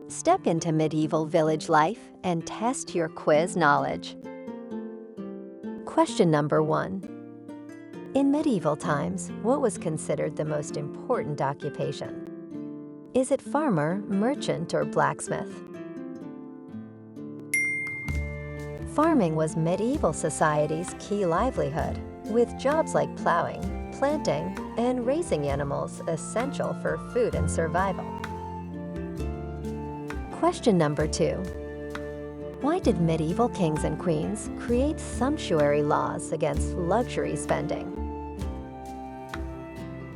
Step into medieval village life and test your quiz knowledge. Question number 1. In medieval times, what was considered the most important occupation? Is it farmer, merchant, or blacksmith? Farming was medieval society's key livelihood, with jobs like plowing, planting, and raising animals essential for food and survival. Question number 2. Why did medieval kings and queens create sumptuary laws against luxury spending?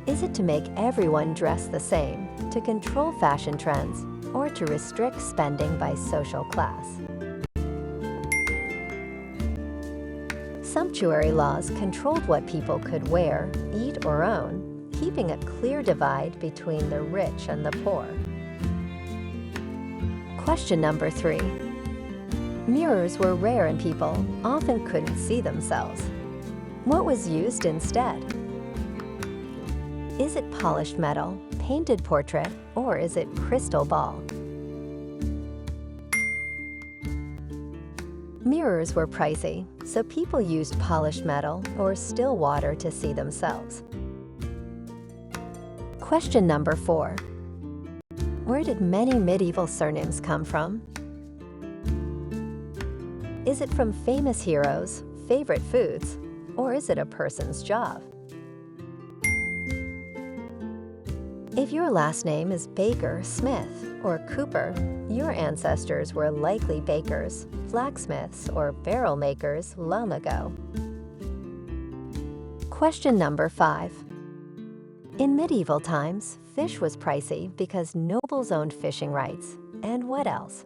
Is it to make everyone dress the same, to control fashion trends, or to restrict spending by social class? Sumptuary laws controlled what people could wear, eat, or own, keeping a clear divide between the rich and the poor. Question number 3. Mirrors were rare and people often couldn't see themselves. What was used instead? Is it polished metal, painted portrait, or is it crystal ball? Mirrors were pricey, so people used polished metal or still water to see themselves. Question number 4. Where did many medieval surnames come from? Is it from famous heroes, favorite foods, or is it a person's job? If your last name is Baker, Smith, or Cooper, your ancestors were likely bakers, blacksmiths, or barrel makers long ago. Question number 5. In medieval times, fish was pricey because nobles owned fishing rights. And what else?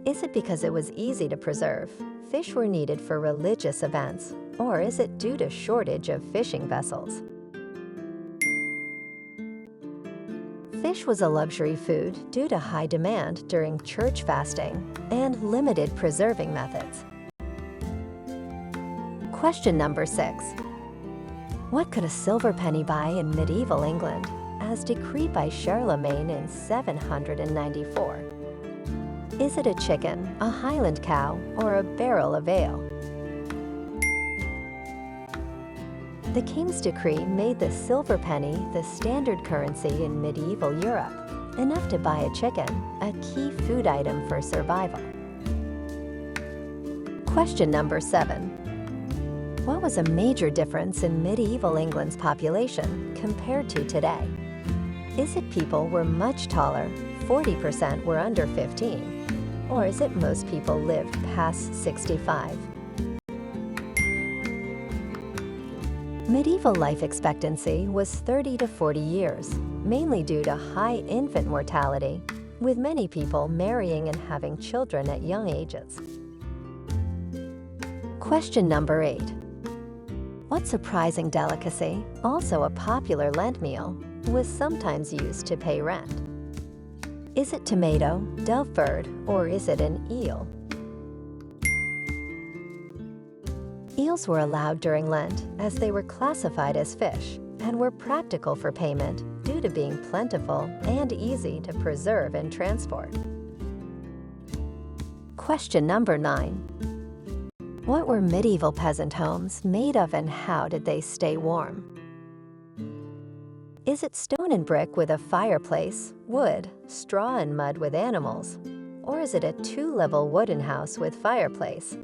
Is it because it was easy to preserve? Fish were needed for religious events, or is it due to shortage of fishing vessels? Fish was a luxury food due to high demand during church fasting and limited preserving methods. Question number 6. What could a silver penny buy in medieval England, as decreed by Charlemagne in 794? Is it a chicken, a Highland cow, or a barrel of ale? The king's decree made the silver penny the standard currency in medieval Europe, enough to buy a chicken, a key food item for survival. Question number 7. What was a major difference in medieval England's population compared to today? Is it people were much taller, 40% were under 15, or is it most people lived past 65? Medieval life expectancy was 30 to 40 years, mainly due to high infant mortality, with many people marrying and having children at young ages. Question number 8. What surprising delicacy, also a popular Lent meal, was sometimes used to pay rent? Is it tomato, dove bird, or is it an eel? Eels were allowed during Lent as they were classified as fish and were practical for payment due to being plentiful and easy to preserve and transport. Question number 9. What were medieval peasant homes made of and how did they stay warm? Is it stone and brick with a fireplace, wood, straw and mud with animals? Or is it a 2-level wooden house with fireplace?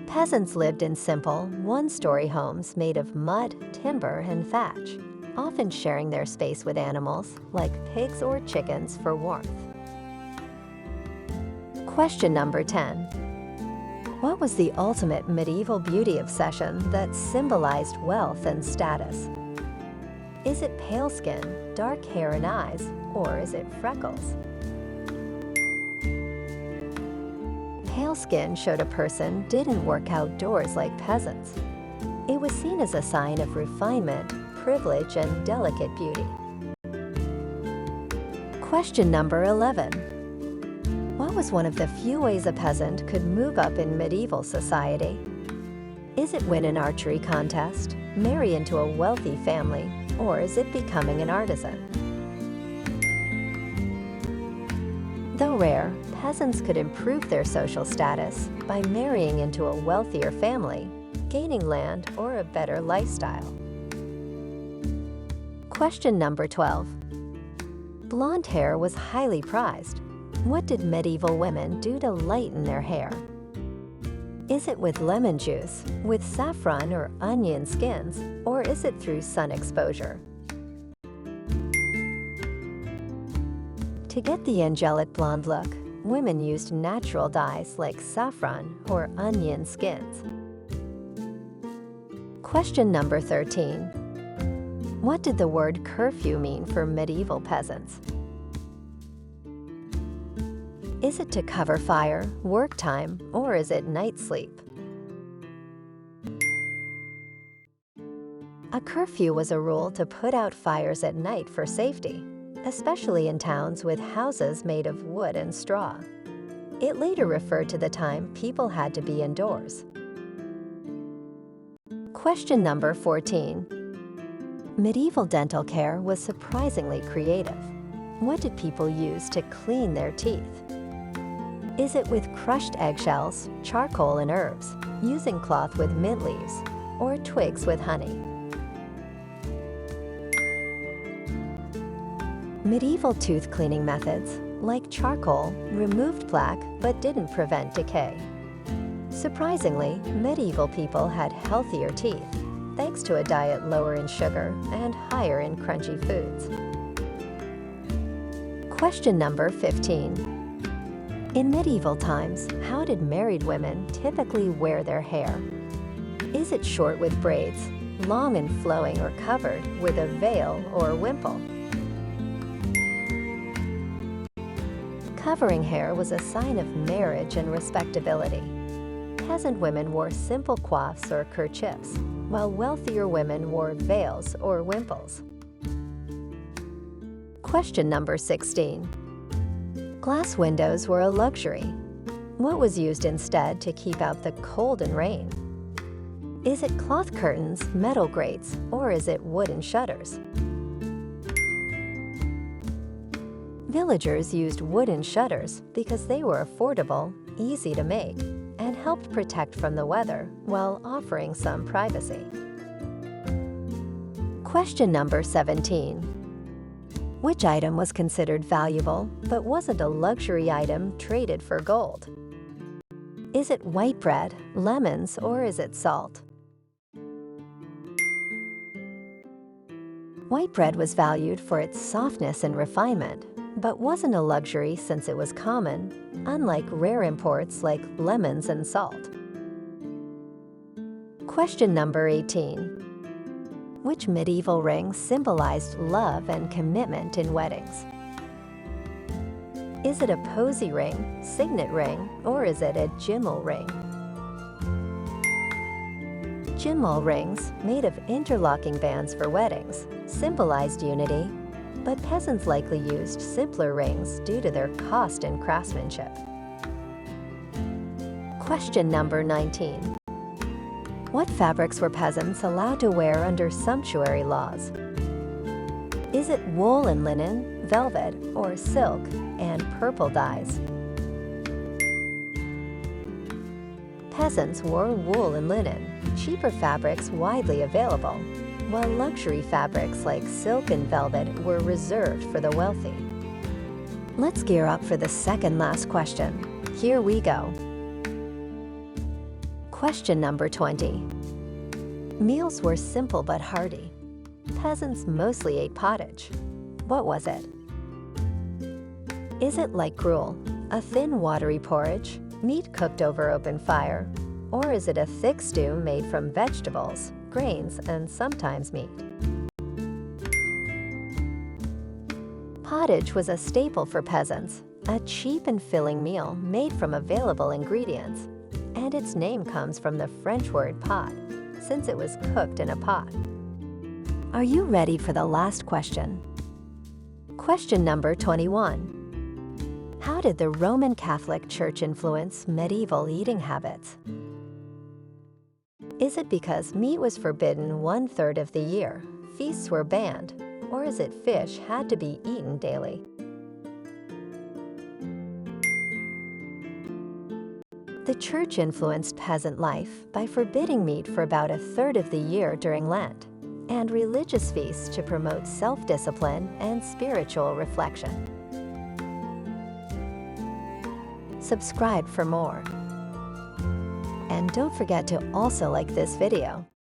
Peasants lived in simple, 1-story homes made of mud, timber, and thatch, often sharing their space with animals like pigs or chickens for warmth. Question number 10. What was the ultimate medieval beauty obsession that symbolized wealth and status? Is it pale skin, dark hair and eyes, or is it freckles? Pale skin showed a person didn't work outdoors like peasants. It was seen as a sign of refinement, privilege, and delicate beauty. Question number 11. What was one of the few ways a peasant could move up in medieval society? Is it win an archery contest, marry into a wealthy family, or is it becoming an artisan? Though rare, peasants could improve their social status by marrying into a wealthier family, gaining land, or a better lifestyle. Question number 12. Blonde hair was highly prized. What did medieval women do to lighten their hair? Is it with lemon juice, with saffron or onion skins, or is it through sun exposure? To get the angelic blonde look, women used natural dyes like saffron or onion skins. Question number 13. What did the word curfew mean for medieval peasants? Is it to cover fire, work time, or is it night sleep? A curfew was a rule to put out fires at night for safety, especially in towns with houses made of wood and straw. It later referred to the time people had to be indoors. Question number 14. Medieval dental care was surprisingly creative. What did people use to clean their teeth? Is it with crushed eggshells, charcoal and herbs, using cloth with mint leaves, or twigs with honey? Medieval tooth cleaning methods, like charcoal, removed plaque but didn't prevent decay. Surprisingly, medieval people had healthier teeth, thanks to a diet lower in sugar and higher in crunchy foods. Question number 15. In medieval times, how did married women typically wear their hair? Is it short with braids, long and flowing or covered with a veil or wimple? Covering hair was a sign of marriage and respectability. Peasant women wore simple coifs or kerchiefs, while wealthier women wore veils or wimples. Question number 16. Glass windows were a luxury. What was used instead to keep out the cold and rain? Is it cloth curtains, metal grates, or is it wooden shutters? Villagers used wooden shutters because they were affordable, easy to make, and helped protect from the weather while offering some privacy. Question number 17. Which item was considered valuable but wasn't a luxury item traded for gold? Is it white bread, lemons, or is it salt? White bread was valued for its softness and refinement, but wasn't a luxury since it was common, unlike rare imports like lemons and salt. Question number 18. Which medieval ring symbolized love and commitment in weddings? Is it a posy ring, signet ring, or is it a gimmal ring? Gimmal rings, made of interlocking bands for weddings, symbolized unity, but peasants likely used simpler rings due to their cost and craftsmanship. Question number 19. What fabrics were peasants allowed to wear under sumptuary laws? Is it wool and linen, velvet, or silk and purple dyes? Peasants wore wool and linen, cheaper fabrics widely available, while luxury fabrics like silk and velvet were reserved for the wealthy. Let's gear up for the second last question. Here we go. Question number 20. Meals were simple but hearty. Peasants mostly ate pottage. What was it? Is it like gruel, a thin watery porridge, meat cooked over open fire, or is it a thick stew made from vegetables, grains, and sometimes meat? Pottage was a staple for peasants, a cheap and filling meal made from available ingredients, and its name comes from the French word pot, since it was cooked in a pot. Are you ready for the last question? Question number 21. How did the Roman Catholic Church influence medieval eating habits? Is it because meat was forbidden 1/3 of the year, feasts were banned, or is it fish had to be eaten daily? The church influenced peasant life by forbidding meat for about a third of the year during Lent, and religious feasts to promote self-discipline and spiritual reflection. Subscribe for more. And don't forget to also like this video.